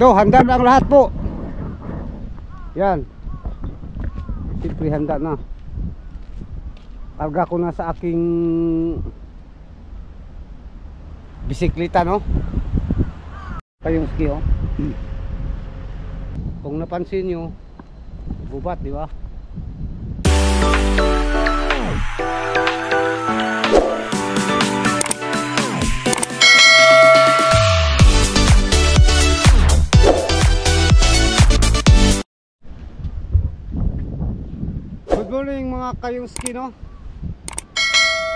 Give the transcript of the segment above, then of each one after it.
Ito, handa na ang lahat po. Yan. Siyempre handa na. Karga ko na sa aking bisikleta, no? Kayong ski, oh. Kung napansin nyo, gubat, di ba? Good morning mga kayong ski, no?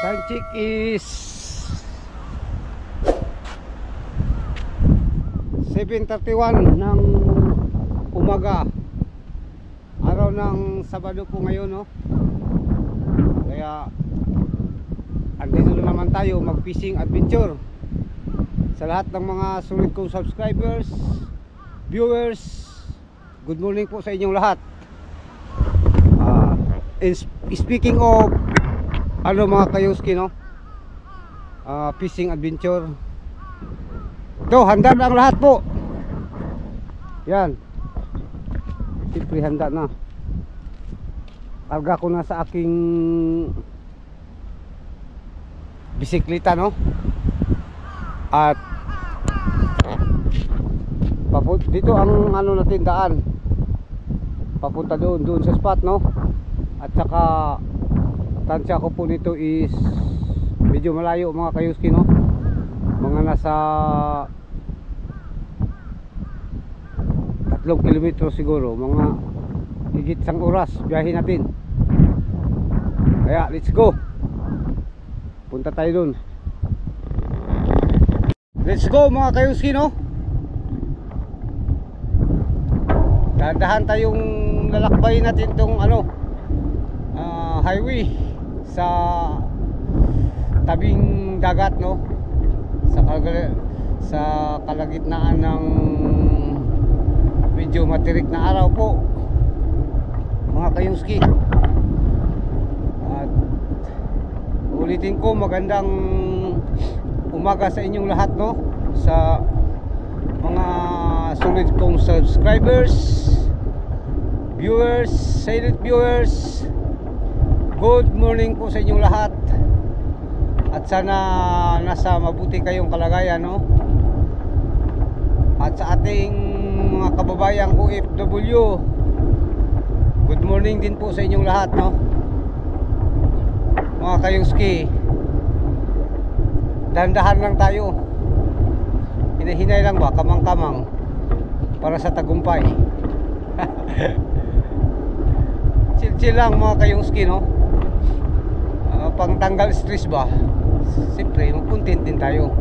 Time check is 7:31 ng umaga, araw ng Sabado po ngayon, no? Kaya andito na naman tayo mag fishing adventure. Sa lahat ng mga sulit kong subscribers, viewers, good morning po sa inyong lahat. Speaking of mga kayoski, no? Fishing adventure. Ito, handa na ang lahat po. Yan. Siyempre handa na. Karga ko na sa aking bisikleta, no? At dito ang natin daan. Papunta doon sa spot, no? At saka tansya ko po nito is medyo malayo mga kayuski, no? Mga nasa 3 kilometro siguro, mga higit 1 oras biyahe natin. Kaya let's go, punta tayo dun. Let's go mga kayuski, no? Dahan tayong lalakbayin natin tong highway sa tabing dagat, no? Sa kalagitnaan ng medyo matirik na araw po mga kayuski. At ulitin ko, magandang umaga sa inyong lahat, no? Sa mga sulit kong subscribers, viewers, silent viewers, good morning po sa inyong lahat. At sana nasa mabuti kayong kalagayan, no? At sa ating mga kababayang OFW, good morning din po sa inyong lahat, no? Mga kayuski, dandahan lang tayo. Hinahinay lang ba, kamang-kamang para sa tagumpay. Chill lang mga kayuski, no? Pangtanggal stress ba, siyempre mag-content din tayo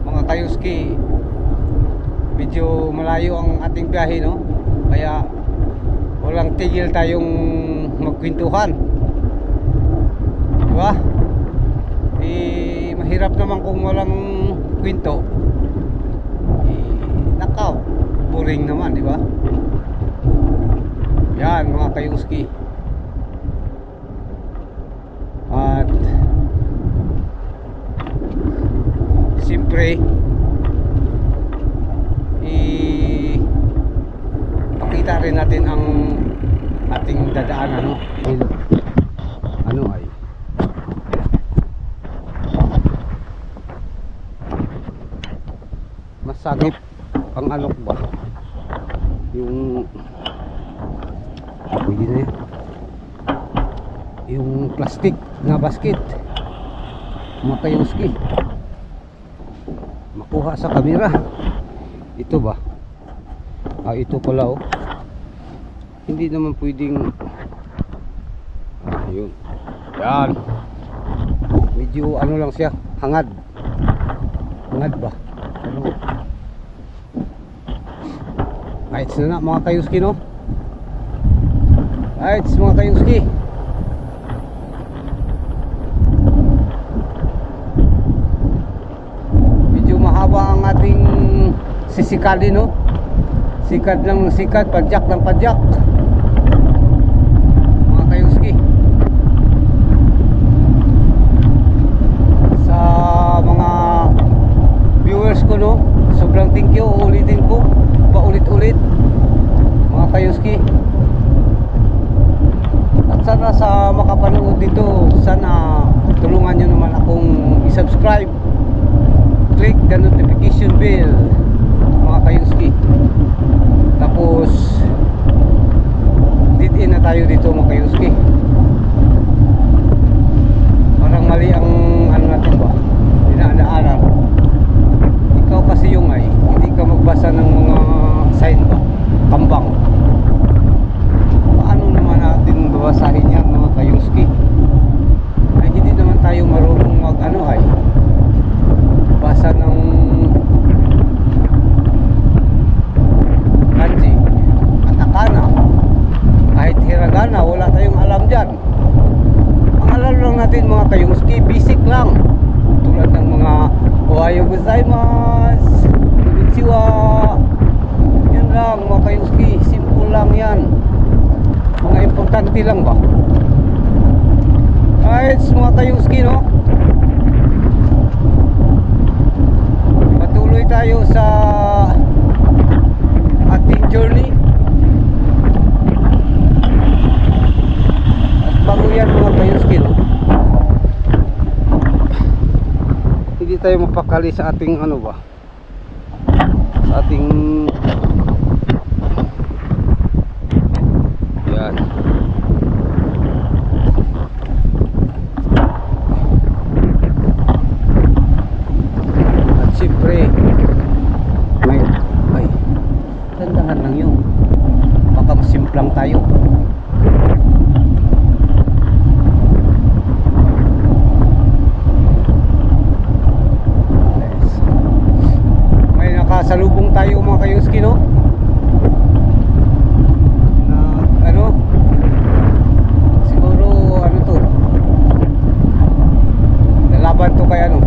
mga kayuski. Medyo malayo ang ating biyahe, no? Kaya walang tigil tayong magkwentuhan, diba? Mahirap naman kung walang kwento. Nakaw, boring naman, diba? Yan mga kayuski. At siyempre pakita rin natin ang ating dadaanan, no? Ay masagip ang ba yung pwede na yung plastic na basket mga kayuski, makuha sa camera. Ito ba? Ito pala, oh. Hindi naman pwedeng yun. Yan, medyo lang siya, hangad ba? Ayos na mga kayuski, no? Ayos mga kayuski. Ang ating sisikali, no? Sikat ng sikat, padyak ng padyak mga kayuski. Sa mga viewers ko, no, sobrang thank you, ulitin ko konti lang ba? Ay, mga kayuski, no? Patuloy tayo sa ating journey. At bago yan mga kayuski, no? Hindi tayo mapakali sa ating ano ba? Sa ating yan. At siyempre may ay tandahan lang yun, baka masimplang tayo. May nakasalubong tayo mga kayuski, no? Laban to kay ano,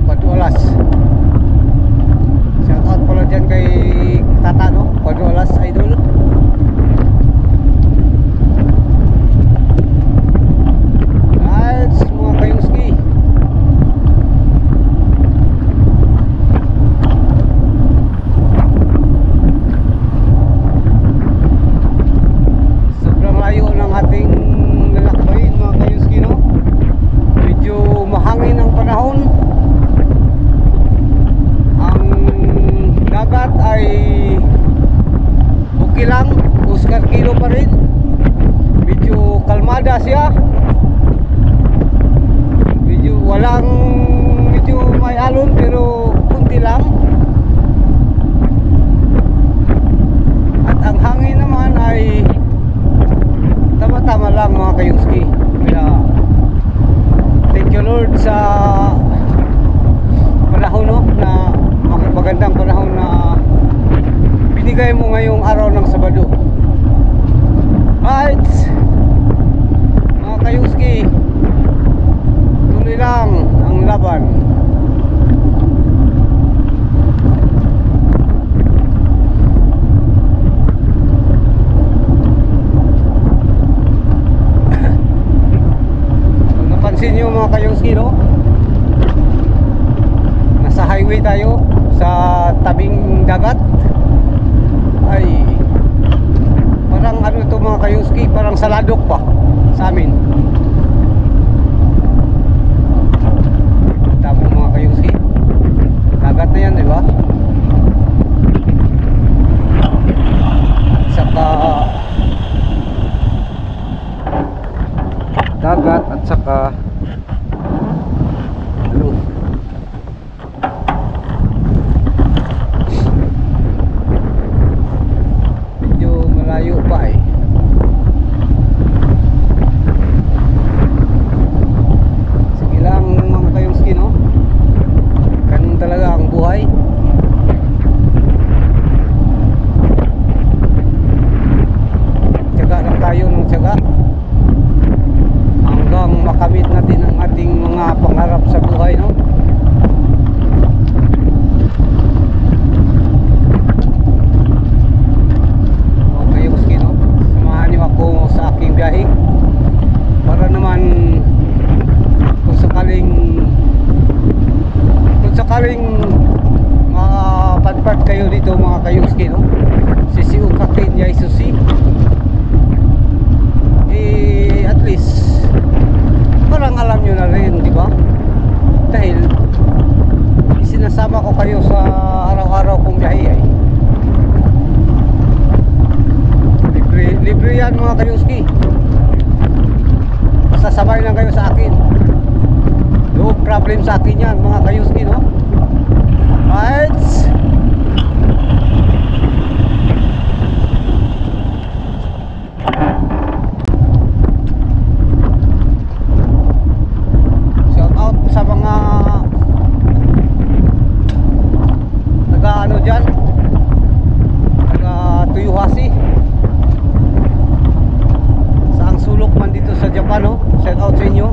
Padualas. Shout out pala dyan kay Tata, no? Padualas idol. Nice mga kayuski. Sobrang layo ng ating lalakbayin mga kayuski, no? Medyo mahangin ang panahon. Ang dagat ay okay lang, Oscar Kilo pa rin. Medyo kalmada siya. Medyo may alon pero kunti lang. At ang hangin naman ay tama-tama lang mga kayuski. Kaya thank you Lord sa panahon, no, na magandang panahon na binigay mo ngayong araw ng Sabado. Right mga kayuski, tuloy lang ang laban. Napansin nyo mga kayuski, no? Nasa highway tayo sa tabing dagat. Ay parang ano ito mga kayuski, parang saladok pa sa amin. Tama mga kayuski, dagat na yan, di ba? Saka dagat at saka ano, medyo malayo pa eh. Sige lang mga kayuski, no? Ganun talaga ang buhay. Tiyaga lang tayo ng tiyaga hanggang makamit natin ang ating mga pangarap sa buhay, no? Okay, Uski, no? Samahan niyo ako sa aking biyahe para naman kung sakaling mapadpad kayo dito mga kayuski, no? Sisiukakin ya isusi. At least parang alam nyo na rin, di ba? Dahil isinasama ko kayo sa araw-araw kong biyahe. Libre yan mga kayuski. Basta sabay lang kayo sa akin, no problem sa akin yan mga kayuski, no? Right. Sa mga taga-ano dyan, taga-Tuyuhasi, saang sulok man dito sa Japan, no? Shout out sa inyo.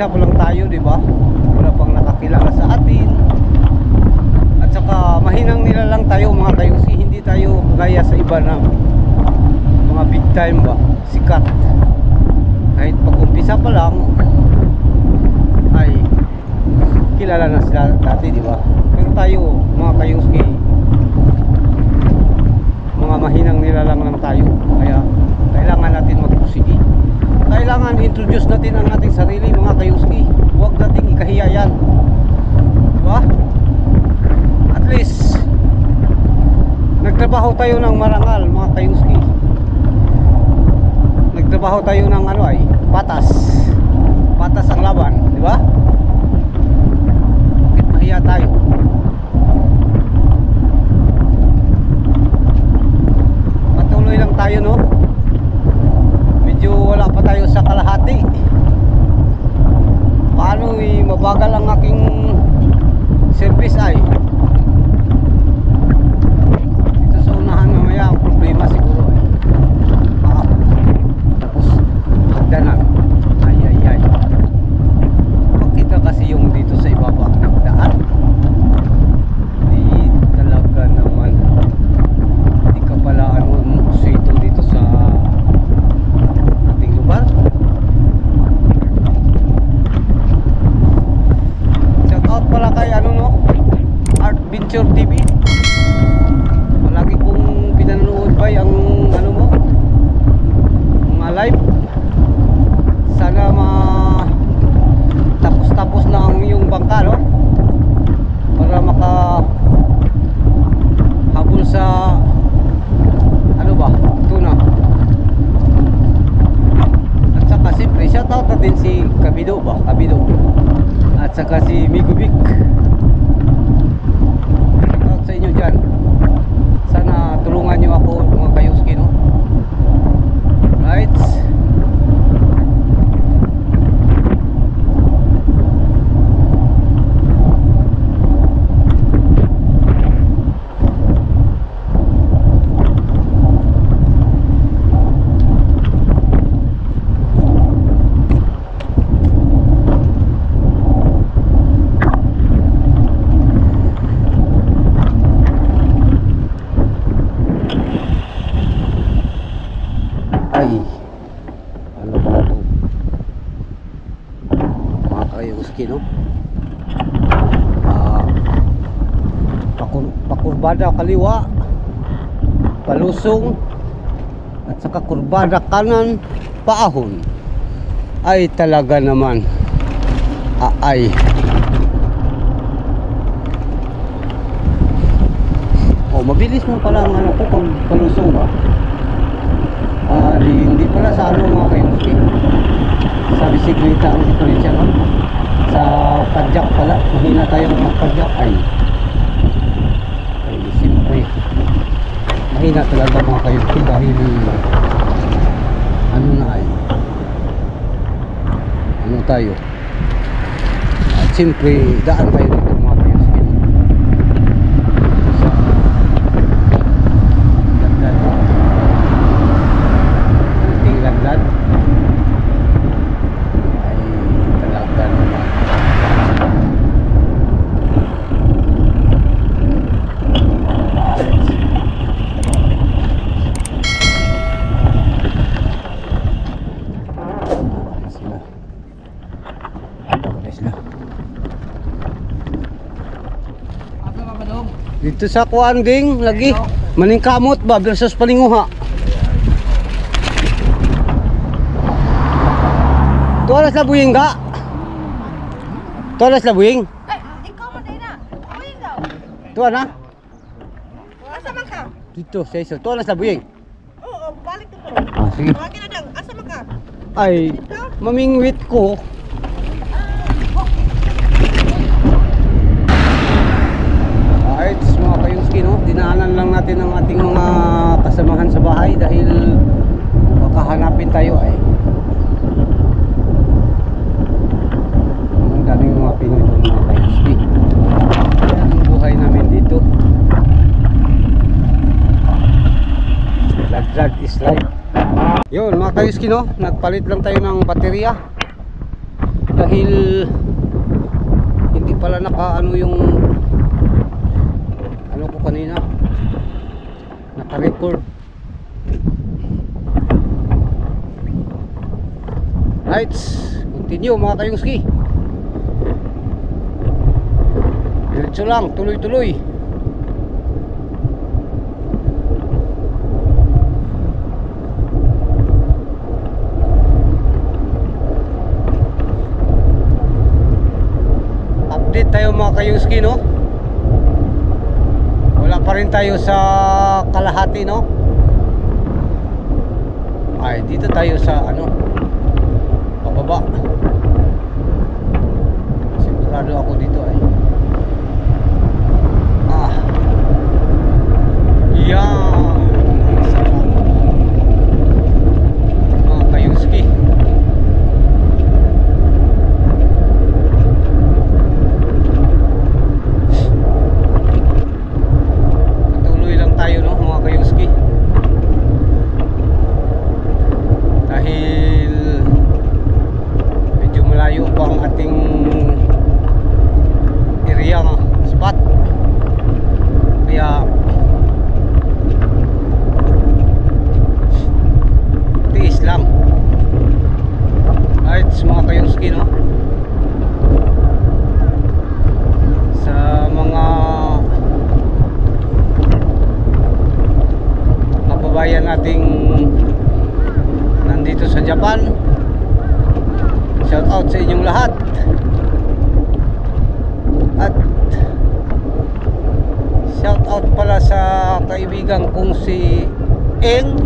mag-umpisa pa lang tayo, di ba? Wala pang nakakilala sa atin. At saka mahinang nila lang tayo mga kayuski, hindi tayo gaya sa iba na mga big time ba, sikat. Kahit pag-umpisa pa lang ay kilala na sila dati, di ba? Pero tayo mga kayuski, mga mahinang nila lang tayo. Kaya kailangan natin magpursige. Kailangan introduce natin ang ating sarili mga kayuski. Huwag nating ikahiya yan, diba? At least nagtrabaho tayo ng marangal mga kayuski. Nagtrabaho tayo ng ano ay patas. Patas ang laban, diba? Bakit mahiya tayo? Patuloy lang tayo, no? Medyo wala pa tayo sa kalahati. Paano mabagal ang aking service ay dito sa unahan mamaya ang problema siguro ay tapos hagdanan. Ay makita kasi yung dito sa ibaba nagdaan. Di talaga naman di ka pala sweeto dito sa ating lugar. Shout out pala kay Art Venture TV. Palagi kong pinanonood ba ang mo mga live. Sana tapos na ang iyong bangka, no? Para makahabol sa tuna. At saka siyempre shoutout natin si Kabido at saka si Migubik. Shoutout sa inyo dyan. Sana tulungan nyo ako mga kayuski, no? Right. Kurbada kaliwa, palusong, at saka kurbada kanan, paahon. Ay talaga naman mabilis mo pala ang ko pag palusong ba. Hindi pala sa mga kayuski, sa bisikleta ang diferensya, no? Sa padjak pala, mahina tayo ng padjak. Siyempre mahina talaga mga kayuski dahil tayo at siyempre daan tayo dito mga kayuski sa lagdad ay talaga naman dito sa kuan ding lagi maningkamot ba versus palinguha. Tualas na buhing ga. Tualas na buhing. Ikaw man din na. Buhing daw. Tuan na. Asa man ka? Dito sa iso. Tualas na buhing. Oo, balik ko. Sige. Wagi na dang. Asa man ka? Ay, mamingwit ko. Mga kayuski, no? Dinaanan lang natin ang ating mga kasamahan sa bahay dahil baka hanapin tayo ay ang daming mga Pinoy doon mga kayuski. Kaya ang buhay namin dito, laglag is life. Yun mga kayuski, no? Nagpalit lang tayo ng baterya dahil hindi pala naka-ano yung ano ko kanina, naka-record. Right, continue mga kayungski. Diretso lang, tuloy-tuloy. Update tayo mga kayungski, no? Wala pa rin tayo sa kalahati, no? Ay, dito tayo sa ano, pababa. Sigurado ako dito ay. Yan. Sarap. Mga kayungski. Patuloy lang tayo, no, mga kayungski. Dahil medyo malayo pa ang ating area, spot. Kaya tiis lang. Right, mga kayungski, no? Sa mga kababayan nating nandito sa Japan, shout out sa inyong lahat. At shout out pala sa kaibigan kong si Eng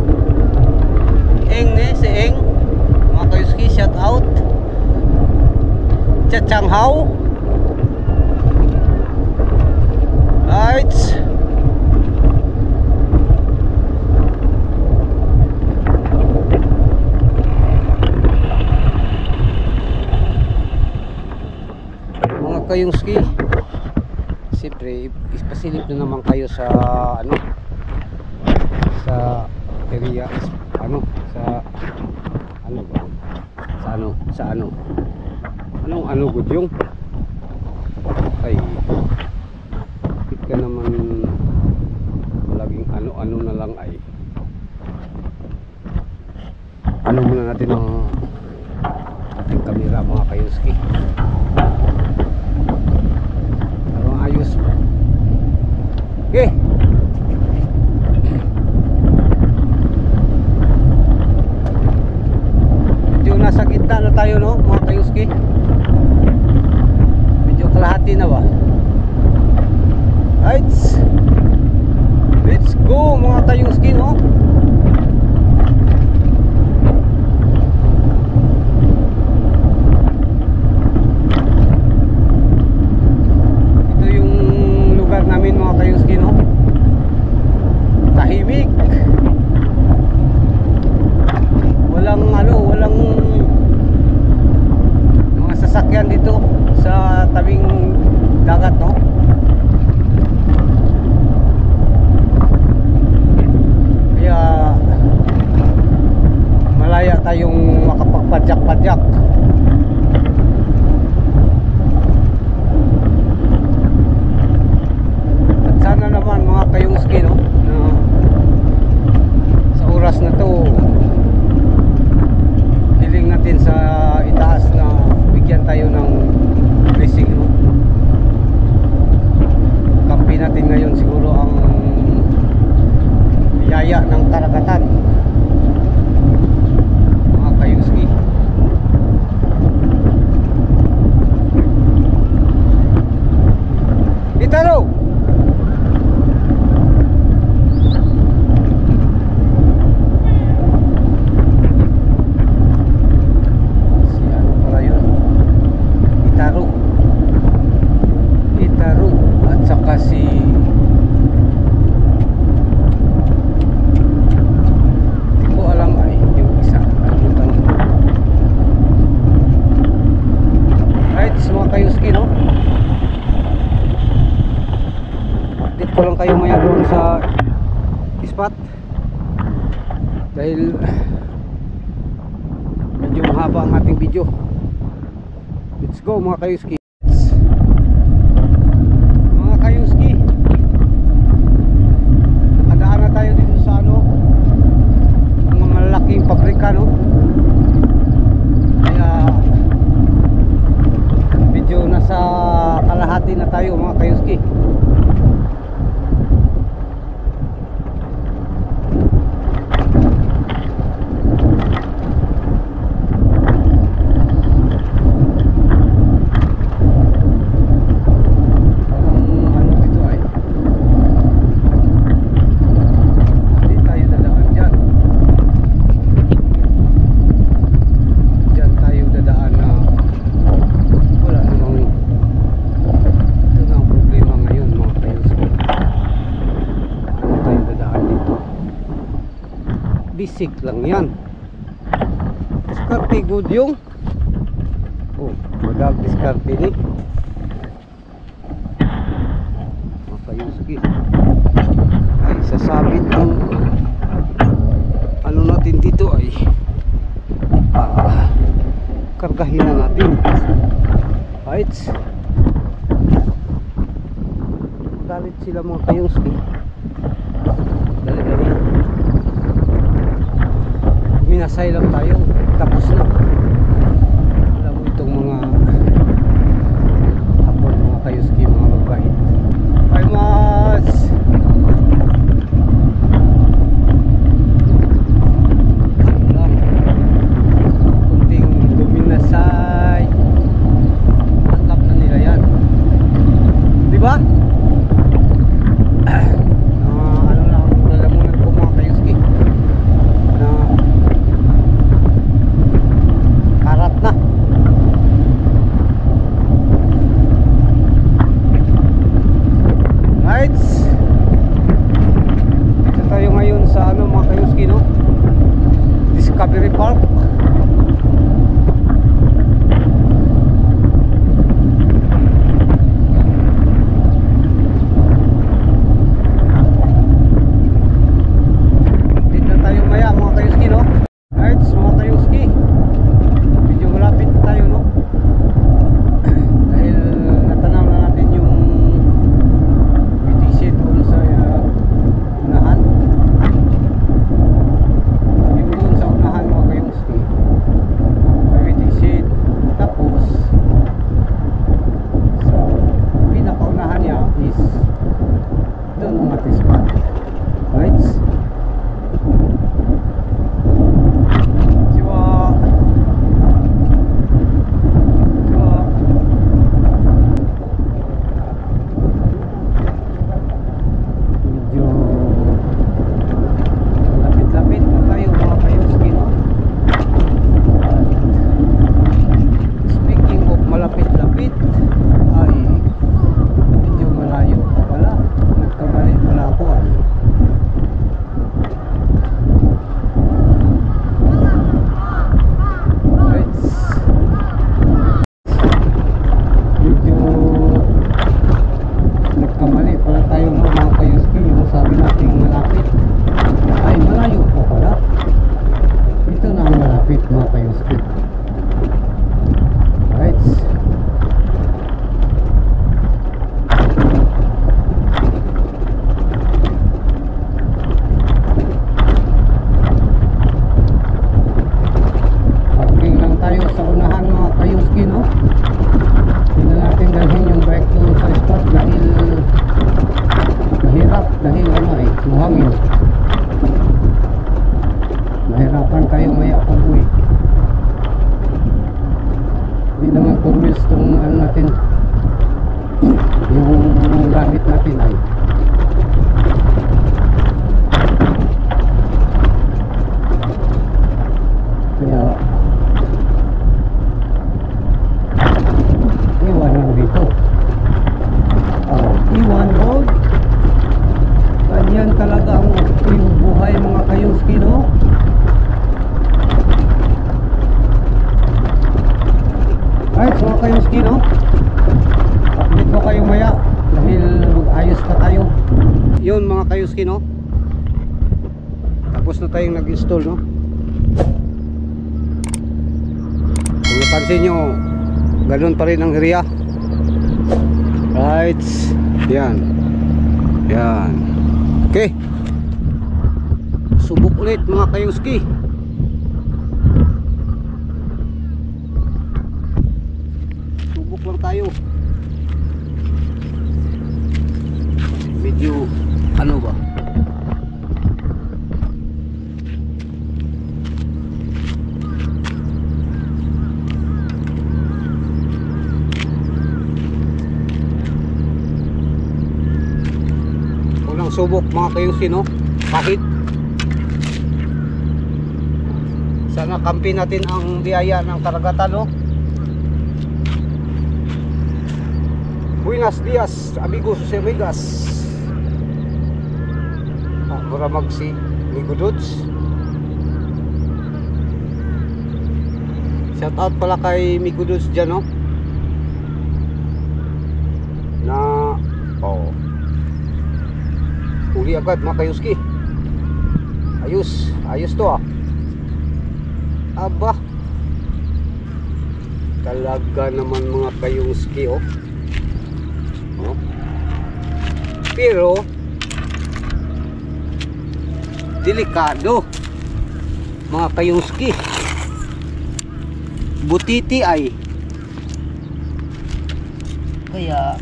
si Eng, mga kayungski, shout out. Chachanghao. Right, mga kayungski, siyempre ipasilip na naman kayo sa ano, sa area, ano, sa ano ba, sa ano anong ano gudyong ay bakit ka naman laging ano na lang ay ano muna natin ang ating kamera mga kayungski. Ayos. Okay. Medyo nasa gitna na tayo, no, mga kayungski. Medyo kalahati na ba? Right. Let's go mga kayungski, no. Namin mga kayungski, no? Tahimik. Walang walang mga sasakyan dito sa tabing dagat, no? Kaya malaya tayong makapagpadyak-padyak. Sana naman mga kayungski, no, na sa oras na to hiling natin sa itaas na bigyan tayo ng blessing, no. Kampi natin ngayon siguro ang biyaya ng karagatan, mga kayungski. Itaro! ko lang kayo maya doon sa spot dahil medyo mahaba ang ating video. Let's go mga kayuski. Mga kayuski, nakadaan na tayo dito sa ano, mga malalaking pabrika, no? Kaya medyo nasa kalahati na tayo mga kayuski. Bisik lang yan. Diskarte good yung madag diskarte ni makayuski ay sasabit ang ano natin dito ay kargahin na natin. Right, galit sila mga kayuski. Dali-dali, minasay lang tayo, tapos na. Alam mo itong mga hapon mga kayuski, mga mabait. Ay mas lang kunting luminasay, tanggap na nila yan, di ba? Ano lang lalamunan ko mga kayuski, na karat na. Right, dito tayo ngayon sa ano mga kayuski, no? Discovery Park. Dito na tayo maya mga kayuski, no? Right, mga kayuski, medyo malapit na tayo, no? Dahil natanaw na natin yung BTC doon sa unahan. Yung doon sa unahan mga kayuski, may BTC. Tapos sa pinakaunahan niya is doon ang ating spot. Right? Medyo lapit-lapit na tayo mga kayuski, no? Speaking of malapit-lapit, ay medyo malayo pa pala. Nagkamali pala ako ay. Right. Medyo nagkamali pala tayo mga kayuski. Yung sabi natin malapit ay malayo pa pala. Ito na ang malapit mga kayuski. Right. Parking lang tayo sa unahan mga kayuski, no? Hindi na natin dalhin yung bike doon sa spot dahil mahirap, dahil ano eh, muhangin. Mahirapan kayo maya pag-uwi. Hindi naman 4 wheels itong ano natin, yung gamit natin ay kaya iwan lang dito. Iwan road. Ganyan talaga ang buhay mga kayuski, no? Alright, mga kayuski, no? Update ko kayo maya dahil ayos pa tayo. Yun mga kayuski, no? Tapos na tayong nag-install, no? Kung napansin nyo, ganun pa rin ang area. Right. Yan. Yan. Okay. Subok ulit mga kayuski. Subok lang tayo. Medyo ano ba? Unang subok mga kayuski, no? Kahit sana kampi natin ang biyaya ng karagatan, no? Buenos dias, amigos y amigas. Mura magsi Migodods. Shout out pala kay Migodods dyan, no? Na uli agad mga kayuski. Ayos to, ah. Aba, talaga naman mga kayuski, oh. Pero delikado mga kayuski. Butiti ay kaya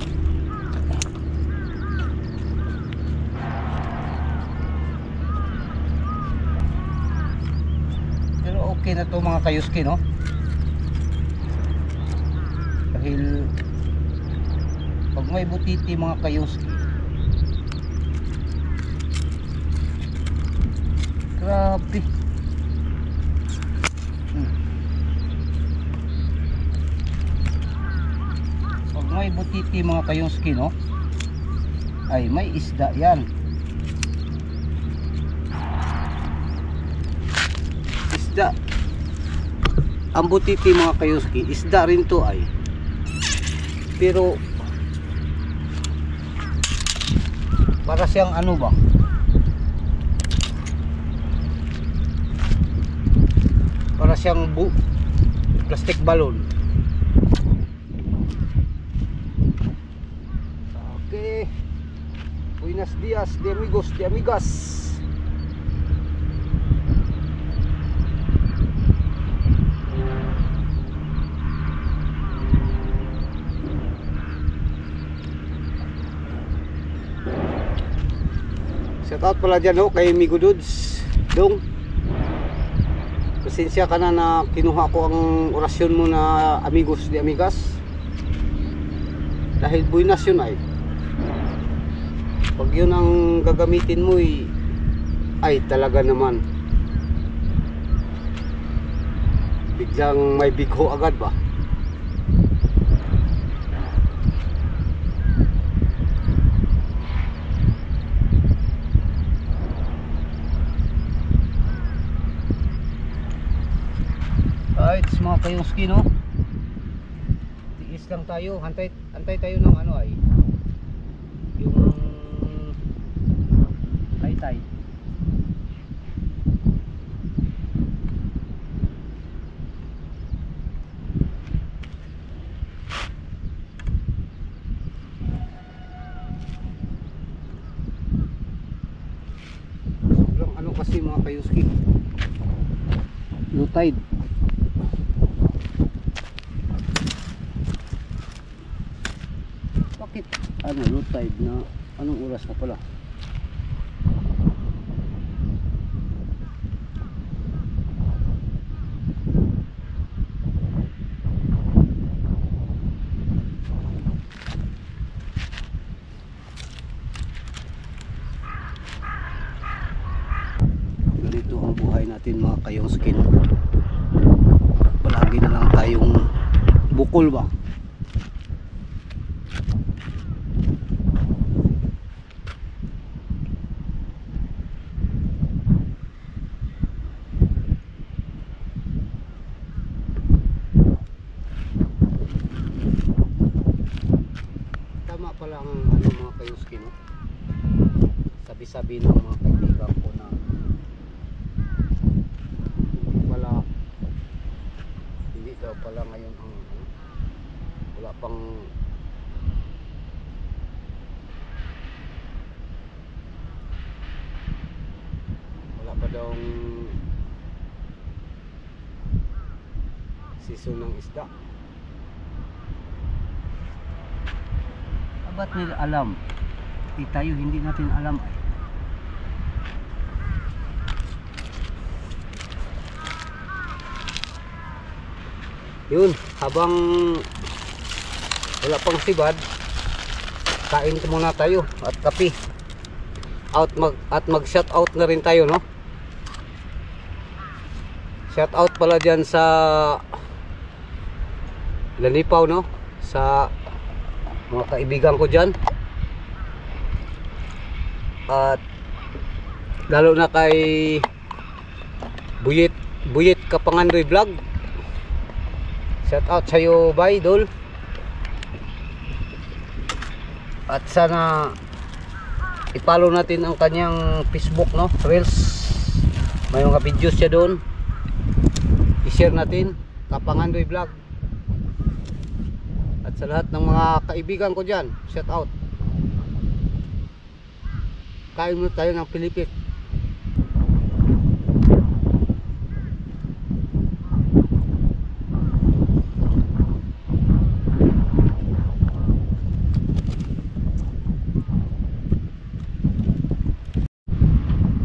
pero okay na to mga kayuski, no? Dahil pag may butiti mga kayuski, grabe. Pag may butiti mga kayuski, no? Ay may isda yan. Isda. Ang butiti mga kayuski, isda rin to ay. Pero para siyang ano ba? Para siyang plastic balloon. Okay. Buenos dias, de amigos, de amigas. Shout out pala dyan, kay Migodods Dong. Pasensya ka na kinuha ko ang orasyon mo na amigos de amigas. Dahil buenas yun ay. Pag yun ang gagamitin mo ay talaga naman biglang may bigho agad ba? Right, mga kayuski, no? Tiis lang tayo, antay tayo ng ano ay yung tay. Sobrang ano kasi mga kayuski, low tide. Bakit ano low tide na anong oras pa pala? Ganito ang buhay natin mga kayuski. Palagi na lang tayong bukol ba? Pala ang ano mga kayuski, no? Sabi ng mga kaibigan ko na hindi daw pala ngayon ang Wala pang wala pa daw season ng isda. Ba't nila alam? Tayo hindi natin alam. Yun, habang wala pang sibad, kain muna tayo at kape. Mag shout out na rin tayo, no? Shout out pala dyan sa Lanipaw, no? Sa mga kaibigan ko dyan. At lalo na kay Buyit Kapangandoy Vlog. Shout out sa iyo, bye, Dol. At sana i-follow natin ang kanyang Facebook, no? Reels. May mga videos siya doon. I-share natin, Kapangandoy Vlog. At sa lahat ng mga kaibigan ko dyan, shout out. Kain mo tayo ng Pilipit.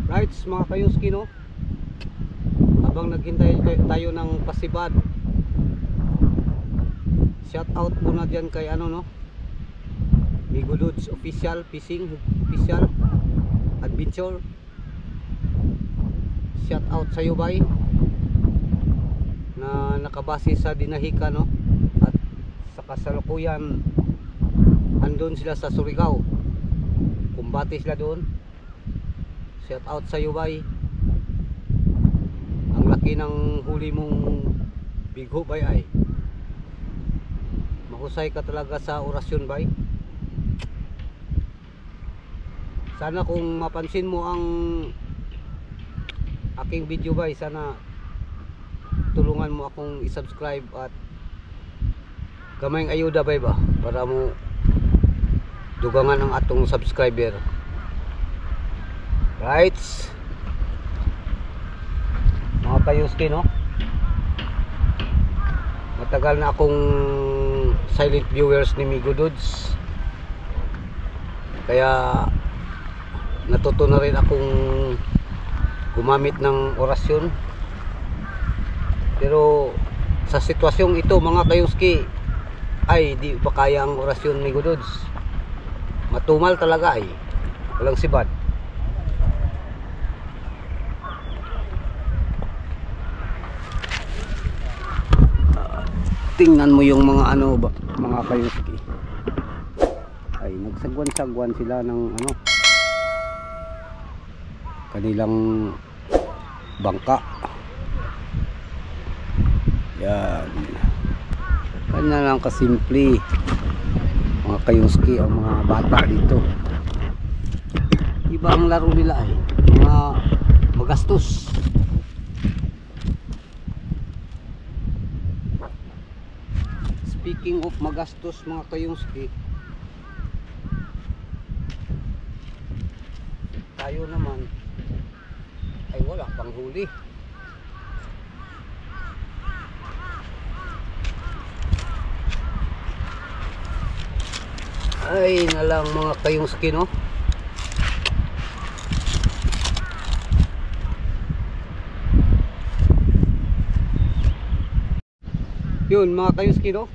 Right, mga kayuski, no? Habang naghintay tayo ng pasibad, shout out muna dyan kay ano, no? Migo Dudes Official Fishing Official Adventure. Shout out sa iyo, bay, na nakabase sa Dinahika, no? At sa kasalukuyan andun sila sa Surigao, kumbati sila doon. Shout out sa iyo, bay. Ang laki ng huli mong bigho, bay, ay mahusay ka talaga sa orasyon, bay. Sana kung mapansin mo ang aking video, bay, sana tulungan mo akong i-subscribe at gamayng ayuda, bay, ba, para mo dugangan ang atong subscriber. Right, mga kayuski, no? Matagal na akong silent viewers ni Migo Dudes, kaya natuto na rin akong gumamit ng orasyon. Pero sa sitwasyong ito, mga kayuski, ay di ba kaya ang orasyon ni Migo Dudes. Matumal talaga, ay walang sibad. Tingnan mo yung mga ano ba, mga kayuski, ay nagsagwan-sagwan sila ng ano, kanilang bangka. Yan, kanya lang kasimple, mga kayuski, ang mga bata dito. Iba ang laro nila, ay mga magastos. Speaking of magastos, mga kayuski, tayo naman ay wala pang huli. Ay nalang, mga kayuski, no? Yun, mga kayuski, no?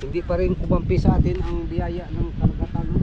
Hindi pa rin kumampi sa atin ang biyaya ng karagatan, no?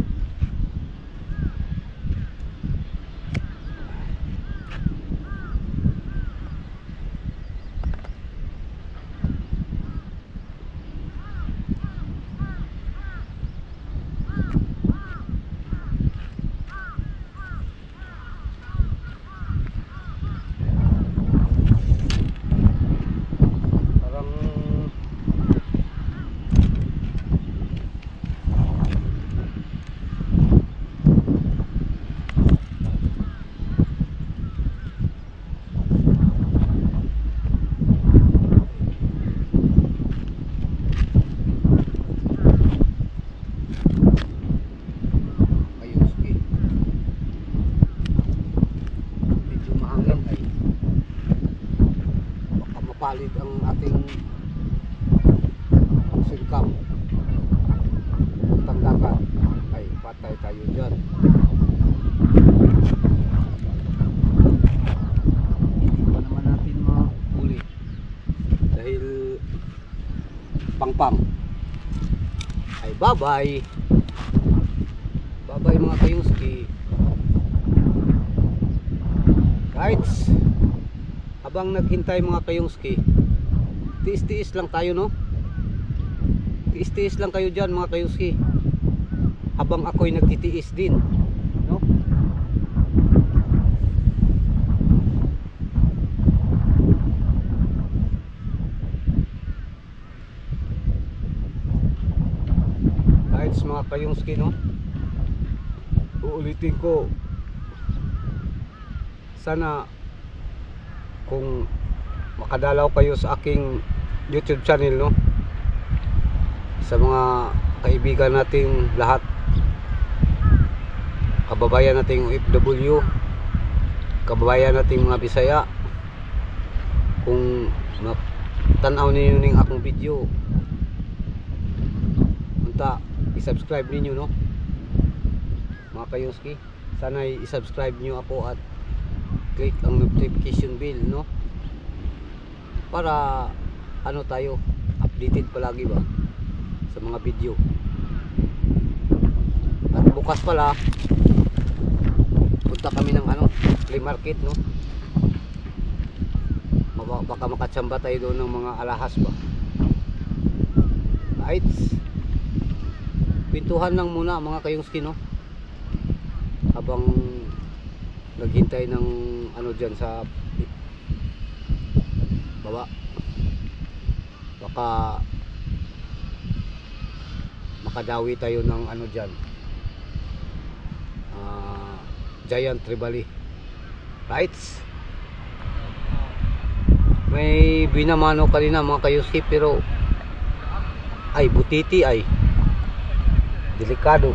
ang ating singkam utang dagat ay patay tayo dyan. Hindi pa naman natin mahuli dahil pangpang. Ay bye-bye mga kayungski. Guys, habang naghintay mga kayungski, tiis-tiis lang tayo, no? Tiis-tiis lang kayo dyan mga kayungski, habang ako'y nagtitiis din, no? Guys, mga kayungski, no? Uulitin ko, sana kung makadalaw kayo sa aking YouTube channel, no, sa mga kaibigan nating lahat, kababayan nating OFW, kababayan nating mga Bisaya, kung tanaw ninyo ning akong video, unta i-subscribe ninyo, no, mga kayungski. Sana i-subscribe nyo ako at click ang notification bell, no, para ano tayo, updated palagi ba sa mga video. At bukas pala punta kami ng flea market, no, baka makatsamba tayo doon ng mga alahas ba. Right, pintuhan lang muna mga kayungski, no, habang naghintay ng dyan sa baba. Baka makadawi tayo ng dyan, giant trevally. Right, may binamano kanina mga kayuski, pero ay butiti, ay delikado.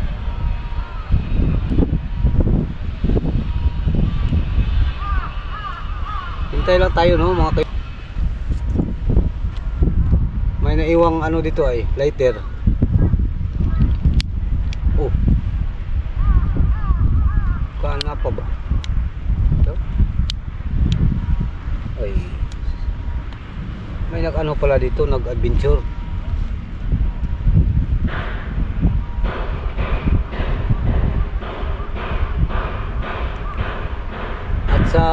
Hintay lang tayo, no, mga kayo. May naiwang dito ay lighter. Oh, kaan nga pa ba ito? Ay, may pala dito, nag-adventure. At sa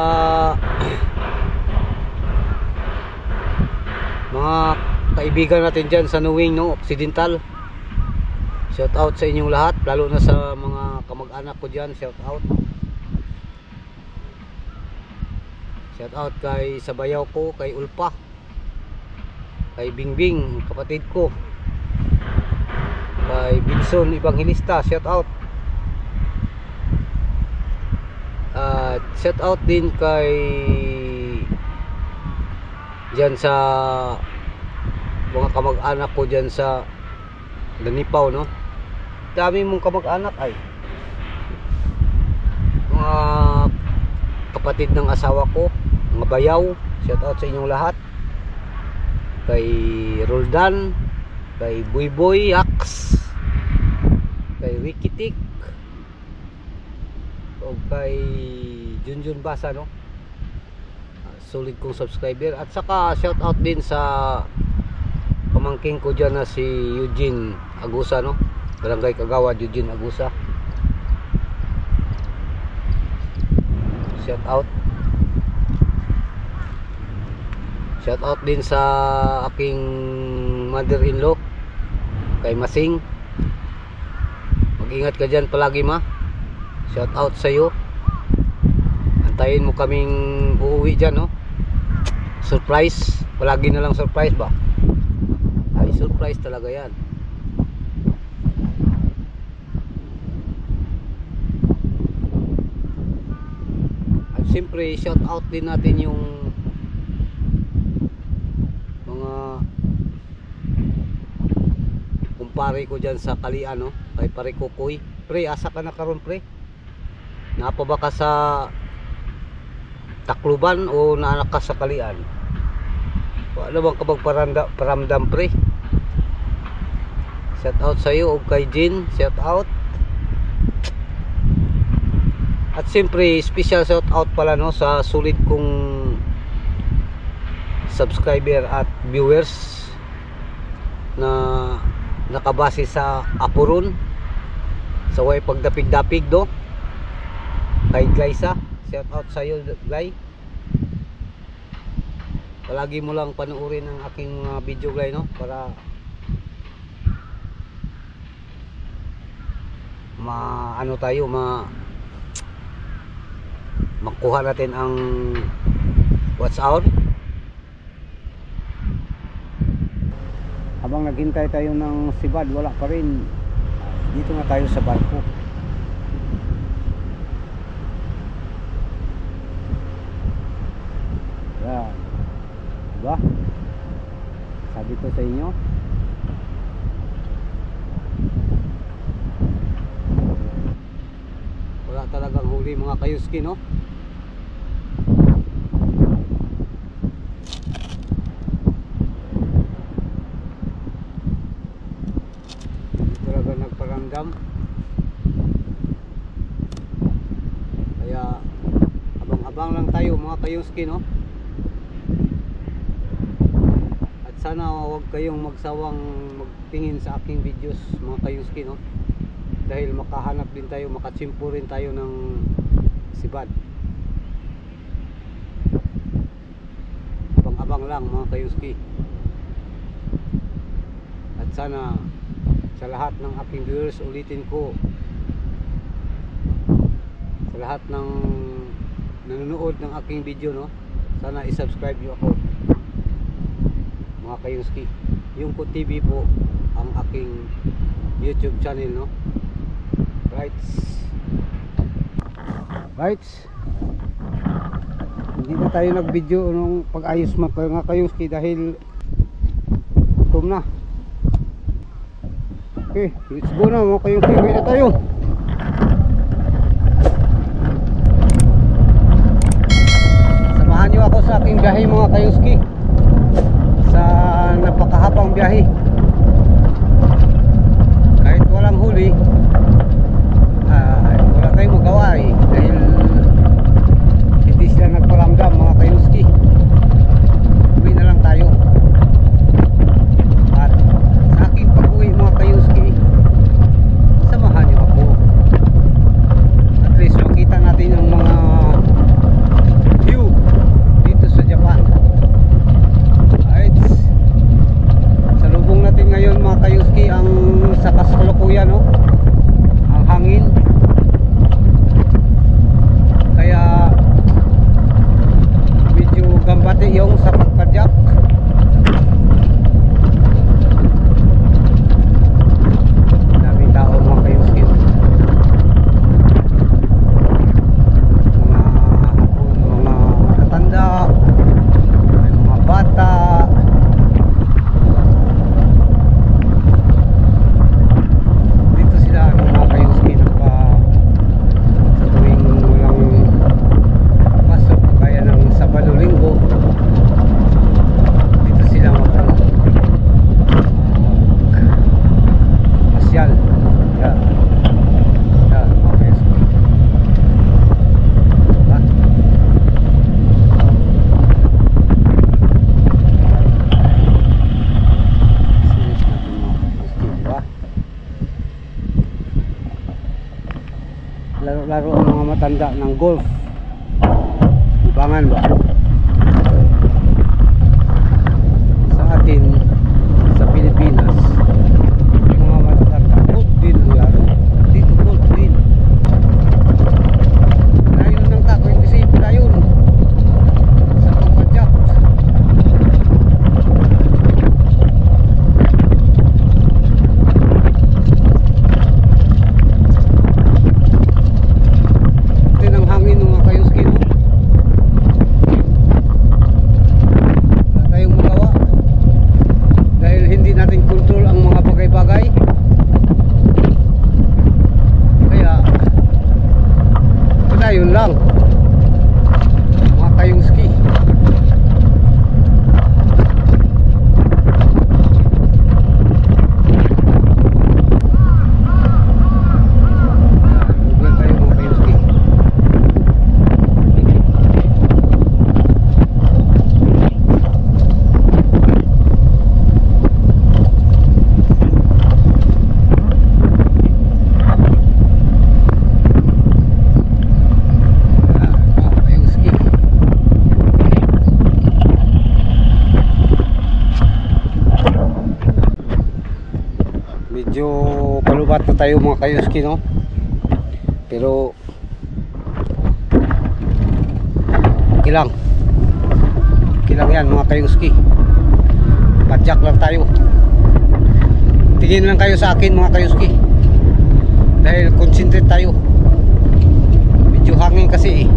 mga kaibigan natin dyan sa Nuwing, no, Occidental, shout out sa inyong lahat, lalo na sa mga kamag-anak ko dyan. Shout out kay Sabayaw ko, kay Ulpa, kay Bingbing, kapatid ko, kay Binson Evangelista, shout out. At shout out din kay dyan sa mga kamag-anak ko dyan sa Danipaw, no. Dami mong kamag-anak, ay mga kapatid ng asawa ko, mga bayaw. Shout out sa inyong lahat. Kay Roldan, kay Boyboy Ax, kay Ricky Tik, o kay Junjun Basa, no, solid kong subscriber. At saka shout out din sa pamangking ko dyan na si Eugene Agusa, no, Barangay Kagawad, Eugene Agusa. Shout out. Shout out din sa aking mother-in-law, kay Masing. Mag-ingat ka dyan palagi, ma. Shout out sa iyo. Antayin mo kaming uuwi dyan, no. Surprise, palagi na lang surprise ba. Ay, surprise talaga yan. At siyempre shout out din natin yung mga kumpare ko dyan sa Kalian, no, kay Pare Kukoy. Pre, asa ka na karon, pre? Napa ba ka sa Tacloban o naanak ka sa Kalian? Ano bang kabag paramdam pre? Shout out sa iyo og kay Jin, shout out. At siyempre special shout out pala no sa sulit kong subscriber at viewers na nakabase sa Apuron sa way pagdapig-dapig do. Kay Glyza, shout out sa iyo Gly. Palagi mo lang panuorin ang aking mga video Gly no para maano tayo makuha natin ang watch out. Habang naghintay tayo ng sibad, wala pa rin. Dito na tayo sa barko. Yan. Diba? Sabi ko sa inyo. Wala talagang huli mga kayuski no. Kaya abang-abang lang tayo mga kayuski no. At sana huwag kayong magsawang magtingin sa aking videos mga kayuski no, dahil makahanap din tayo, makatsimpo rin tayo ng sibad. Abang-abang lang mga kayuski. At sana sa lahat ng aking viewers, ulitin ko, sa lahat ng nanonood ng aking video no, sana i-subscribe nyo ako mga kayuski. Yung ko TV po ang aking YouTube channel no. Right, hindi na tayo nag video nung pag-ayos mga kayuski dahil gutom na. Okay, let's go na mga kayuski, uwi na tayo. Samahan nyo ako sa aking biyahe mga kayuski, sa napakahabang biyahe. Kahit walang huli, wala tayong magawa dahil hindi sila nagparamdam mga kayuski. Uwi na lang tayo. At sa aking pag-uwi mga kayuski, samahan nyo ako. At least makita natin ang mga view dito sa Japan. Alright, salubong natin ngayon mga kayuski ang sa kasalukuyan no, ang hangin. Kaya medyo gambate yung sa pagpadyak. Daming tao mga kayuski, mga hapon, mga matatanda, may mga bata. Dito sila mga kayuski sa tuwing walang pasok kaya ng Sabado Linggo, dito sila pasyal. Yan mga kayuski. Diba? Serious natin mga kayuski, diba? Laro-laro ang mga matanda ng golf. Ibangan ba? Sa atin, sa Pilipinas, yung mga matanda, golf din ang laro. Dito golf din. Pinayon ng kako, hindi siya pinayon sa pagpadyak. Ito ang hangin ng mga kayuski no? medyo palubat na tayo mga kayuski, no? Pero okay lang yan mga kayuski, padyak lang tayo. Tingin lang kayo sa akin mga kayuski, dahil concentrate tayo. Medyo hangin kasi eh.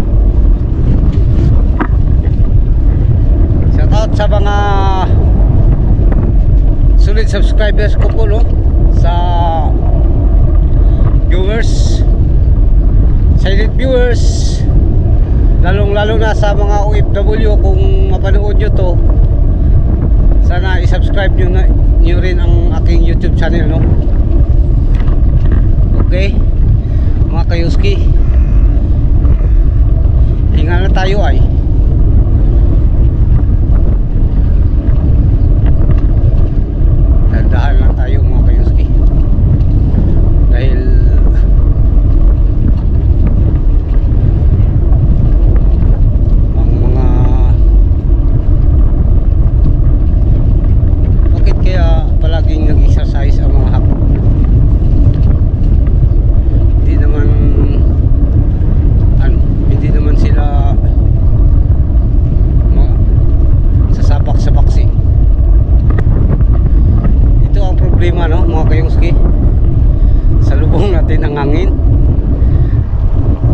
Shout out sa mga solid subscribers ko po, no? Sa viewers, silent viewers, lalong-lalo na sa mga OFW. Kung mapanood nyo to, sana i-subscribe nyo rin ang aking YouTube channel, no? Okay mga kayuski, hinga na tayo ay. Dahan lang tayo mga kayuski, dahil ang mga bakit kaya palaging nag-exercise ang mga hapon? Hindi naman sila sasabak sa baksi. Ito ang problema, no mga kayuski, sa lubong natin ang hangin.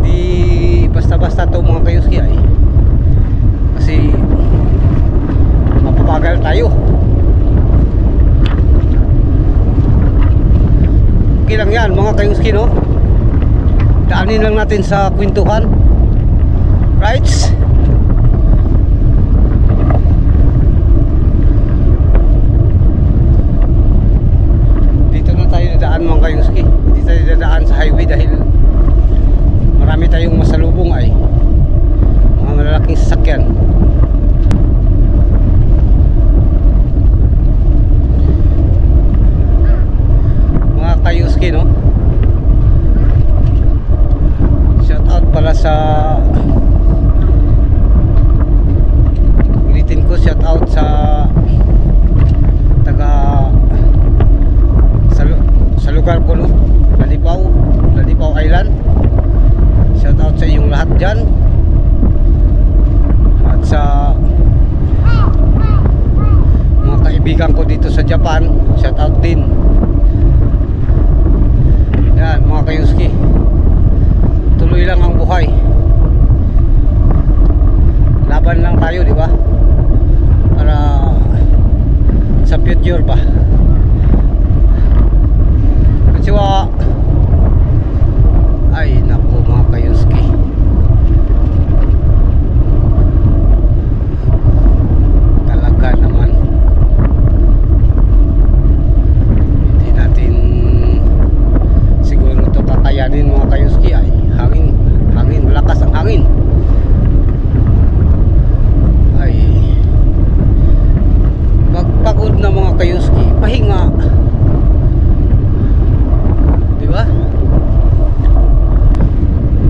Di basta-basta to mga kayuski ay, kasi mapapagal tayo. Okay lang yan mga kayuski, no? Daanin lang natin sa kwentuhan, right? Dito na tayo dadaan mga kayuski, hindi tayo dadaan sa highway dahil marami tayong masalubong ay mga malalaking sasakyan. Mga kayuski, no? Shout out pala sa, ulitin ko, shout out sa taga sa lugar ko, no? Lalipaw Island. Shout out sa inyong lahat dyan. At sa mga kaibigan ko dito sa Japan, shout out din. Yan mga kayuski, tuloy lang ang buhay, laban lang tayo, di ba? Para sa future ba. Kasi ay naku mga kayuski, talaga naman hindi natin siguro to kakayanin mga kayuski. Ay hangin, malakas ang hangin. Ay pagpagod na mga kayuski, pahinga, di ba?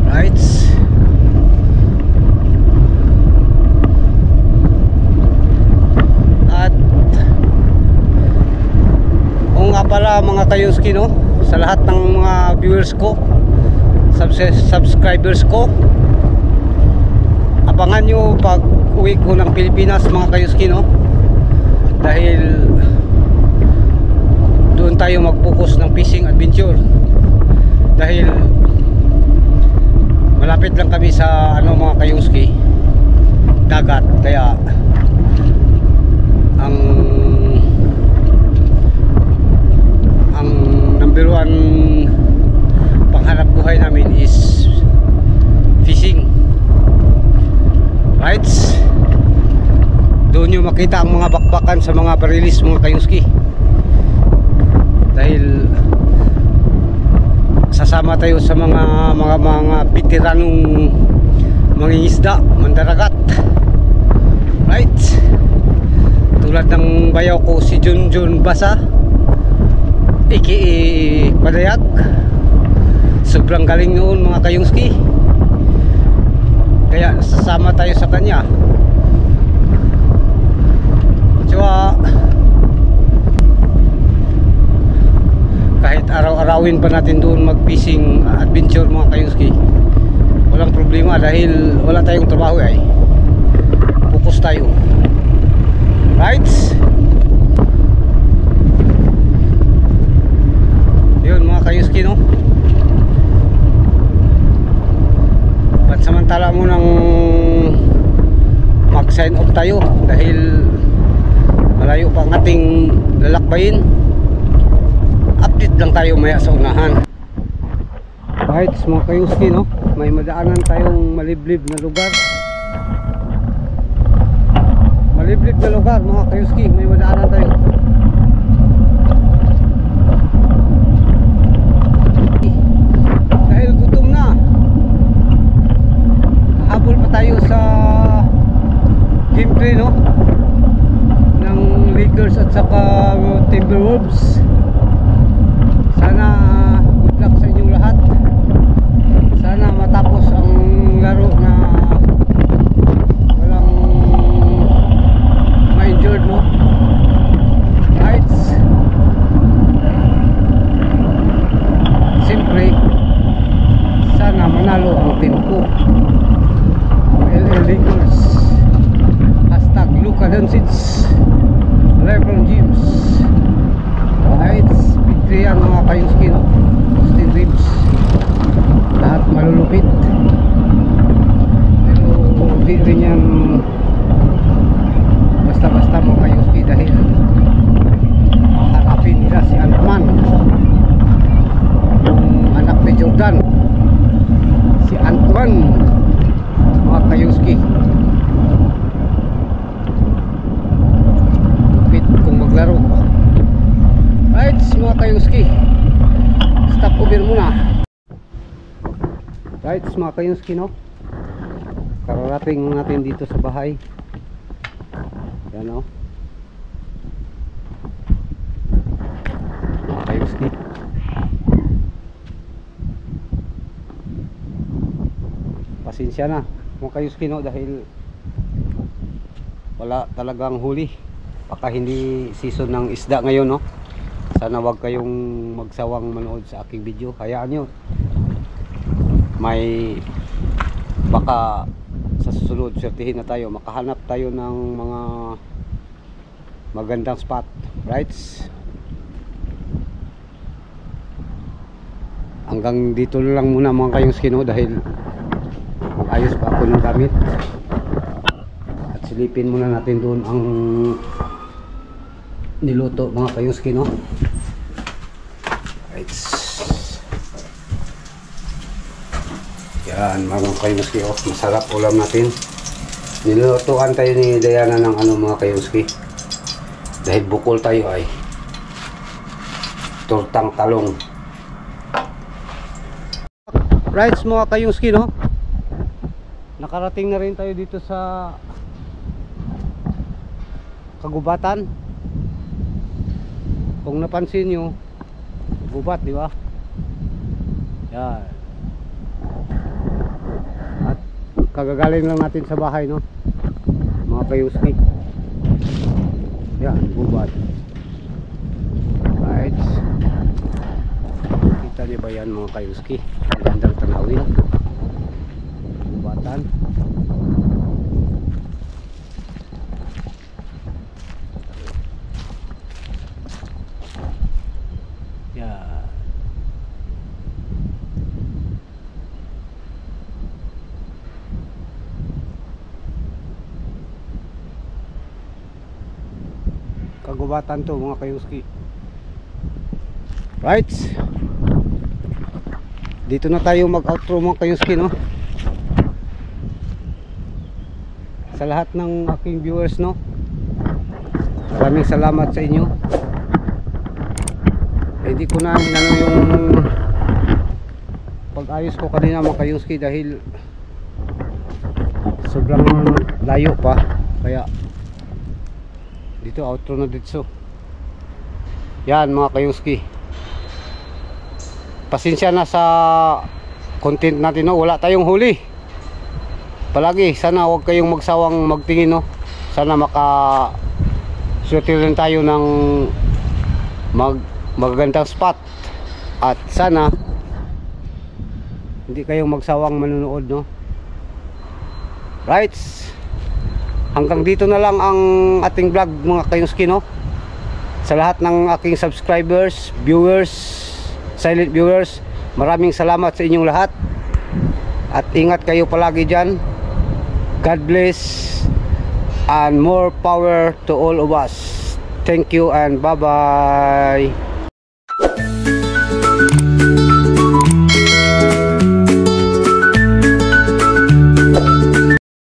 Right? At kung nga pala mga kayuski, no, sa lahat ng mga viewers ko, subscribers ko, abangan nyo pag uwi ko ng Pilipinas mga kayuski, no? Dahil doon tayo mag-focus ng fishing adventure, dahil malapit lang kami sa mga kayuski, dagat. Kaya ang number one panghanap buhay namin is fishing, right? Doon nyo makita ang mga bakbakan sa mga barilis mga kayuski, dahil sasama tayo sa mga veteranong mangingisda, mandaragat, right? Tulad ng bayaw ko si Junjun Basa aka Padayag, sobrang galing noon mga kayuski, kaya sasama tayo sa kanya. So kahit dalawin pa natin doon mag-fishing adventure mga kayuski. Walang problema dahil wala tayong trabaho ay. Focus tayo. Right? Yun mga kayuski, no? At samantala mo nang mag-sign off tayo dahil malayo pa ang ating lalakbayin. Update lang tayo maya sa unahan. Right mga kayuski, no? May madaanan tayong maliblib na lugar. Maliblib na lugar mga kayuski, may madaanan tayo. Dahil gutom na, habol pa tayo sa Kimprey, no? Ng Lakers at saka Timberwolves. Sana good luck sa inyong lahat. Sana matapos ang laro na walang ma-injured, no? Right? Siyempre, sana manalo ang team ko. LA Lakers. Hashtag Luka Doncic, LeBron James. Right? Victory yan mga kayuski, no? Austin Reeves. Lahat malulupit. Pero hindi rin yan basta-basta mga kayuski dahil harapin nila si Ant-Man, yung anak ni Jordan, si Ant-Man mga kayuski. Lupit kung maglaro. Right mga kayuski, stop over muna. Right mga kayuski, no? Kararating natin dito sa bahay. Yan, no? Mga kayuski, pasensya na mga kayuski, no? Dahil wala talagang huli. Baka hindi season ng isda ngayon, no? Sana wag kayong magsawang manood sa aking video. Hayaan nyo, may baka sa susunod swertihin na tayo, makahanap tayo ng mga magandang spot. Right? Hanggang dito lang muna mga kayuski, no? Dahil mag-ayos pa ako ng gamit at silipin muna natin doon ang niluto mga kayuski, no? Right. Yan mga kayuski, oh, masarap ulam natin. Nilutuan tayo ni Diana ng ano mga kayuski, dahil bukol tayo ay tortang talong. Right mga kayuski, no? Nakarating na rin tayo dito sa kagubatan. Kung napansin nyo, gubat, di ba? Yan. At kagagaling lang natin sa bahay, no? Mga kayuski. Yan, gubat. Right. Kita niyo ba yan mga kayuski? Ang gandang tanawin. Gubatan. Yan. Kagubatan to mga kayuski. Right. Dito na tayo mag-outro mga kayuski, no? Sa lahat ng aking viewers, no? Maraming salamat sa inyo. Hindi ko na hinano yung pag-ayos ko kanina mga kayuski dahil sobrang layo pa, kaya dito outro na dito. Yan mga kayuski, pasensya na sa content natin, no? Wala tayong huli palagi. Sana huwag kayong magsawang magtingin, no? Sana swerte rin tayo ng magagandang spot At sana hindi kayong magsawang manonood, no? Right, hanggang dito na lang ang ating vlog mga kayuski, no? Sa lahat ng aking subscribers, viewers, silent viewers, maraming salamat sa inyong lahat. At ingat kayo palagi dyan. God bless and more power to all of us. Thank you and bye bye.